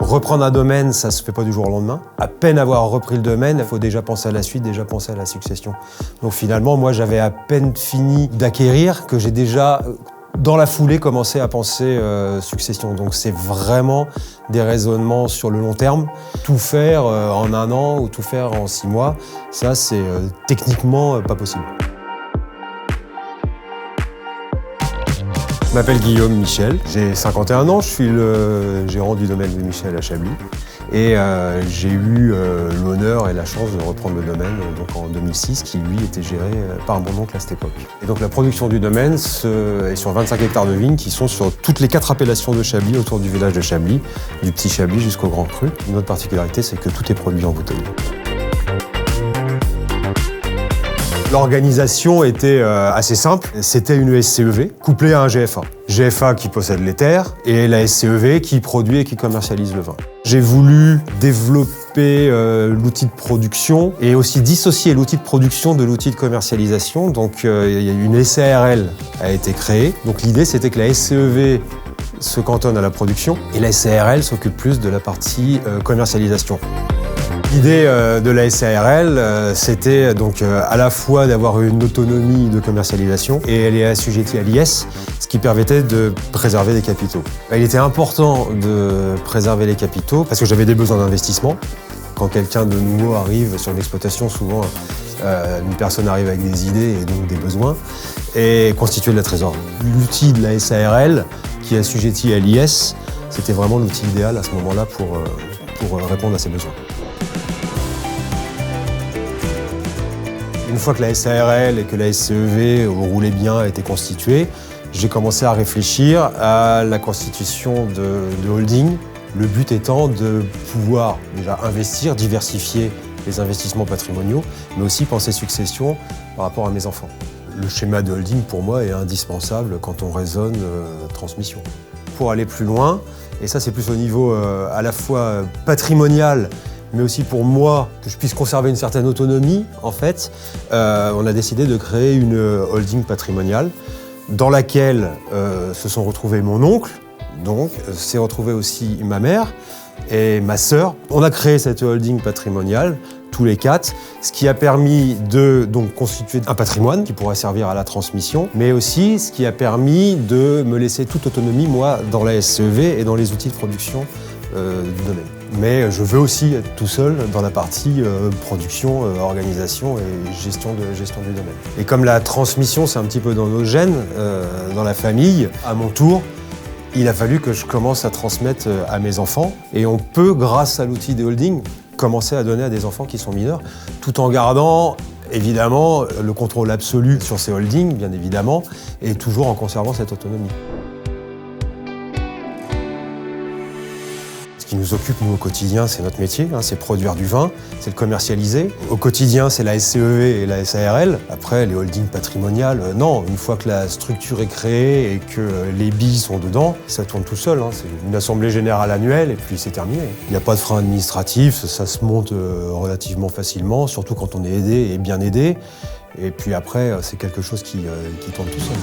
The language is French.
Reprendre un domaine, ça se fait pas du jour au lendemain. À peine avoir repris le domaine, il faut déjà penser à la suite, déjà penser à la succession. Donc finalement, moi, j'avais à peine fini d'acquérir que j'ai déjà, dans la foulée, commencé à penser succession. Donc c'est vraiment des raisonnements sur le long terme. Tout faire en 1 an ou tout faire en 6 mois, ça c'est techniquement pas possible. Je m'appelle Guillaume Michel, j'ai 51 ans, je suis le gérant du domaine de Michel à Chablis. Et j'ai eu l'honneur et la chance de reprendre le domaine donc en 2006, qui lui était géré par mon oncle à cette époque. Et donc la production du domaine est sur 25 hectares de vignes qui sont sur toutes les 4 appellations de Chablis autour du village de Chablis, du petit Chablis jusqu'au Grand Cru. Une autre particularité, c'est que tout est produit en bouteille. L'organisation était assez simple, c'était une SCEV couplée à un GFA. GFA qui possède les terres et la SCEV qui produit et qui commercialise le vin. J'ai voulu développer l'outil de production et aussi dissocier l'outil de production de l'outil de commercialisation. Donc une SARL a été créée. Donc l'idée c'était que la SCEV se cantonne à la production et la SARL s'occupe plus de la partie commercialisation. L'idée de la SARL, c'était donc à la fois d'avoir une autonomie de commercialisation et elle est assujettie à l'IS, ce qui permettait de préserver les capitaux. Il était important de préserver les capitaux parce que j'avais des besoins d'investissement. Quand quelqu'un de nouveau arrive sur une exploitation, souvent une personne arrive avec des idées et donc des besoins et constituer de la trésorerie. L'outil de la SARL qui est assujetti à l'IS, c'était vraiment l'outil idéal à ce moment-là pour répondre à ces besoins. Une fois que la SARL et que la SCEV roulaient bien, étaient constituées, j'ai commencé à réfléchir à la constitution de holding. Le but étant de pouvoir déjà investir, diversifier les investissements patrimoniaux, mais aussi penser succession par rapport à mes enfants. Le schéma de holding, pour moi, est indispensable quand on raisonne transmission. Pour aller plus loin, et ça c'est plus au niveau à la fois patrimonial, mais aussi pour moi, que je puisse conserver une certaine autonomie, en fait, on a décidé de créer une holding patrimoniale dans laquelle se sont retrouvés mon oncle, donc s'est retrouvée aussi ma mère et ma sœur. On a créé cette holding patrimoniale, tous les 4, ce qui a permis de donc, constituer un patrimoine qui pourra servir à la transmission, mais aussi ce qui a permis de me laisser toute autonomie, moi, dans la SCEV et dans les outils de production du domaine. Mais je veux aussi être tout seul dans la partie production, organisation et gestion du domaine. Et comme la transmission, c'est un petit peu dans nos gènes, dans la famille, à mon tour, il a fallu que je commence à transmettre à mes enfants. Et on peut, grâce à l'outil des holdings, commencer à donner à des enfants qui sont mineurs, tout en gardant évidemment le contrôle absolu sur ces holdings, bien évidemment, et toujours en conservant cette autonomie. Ce qui nous occupe, nous, au quotidien, c'est notre métier, c'est produire du vin, c'est le commercialiser. Au quotidien, c'est la SCEV et la SARL. Après, les holdings patrimoniales, non. Une fois que la structure est créée et que les billes sont dedans, ça tourne tout seul. C'est une assemblée générale annuelle et puis c'est terminé. Il n'y a pas de frein administratif, ça se monte relativement facilement, surtout quand on est aidé et bien aidé. Et puis après, c'est quelque chose qui tourne tout seul.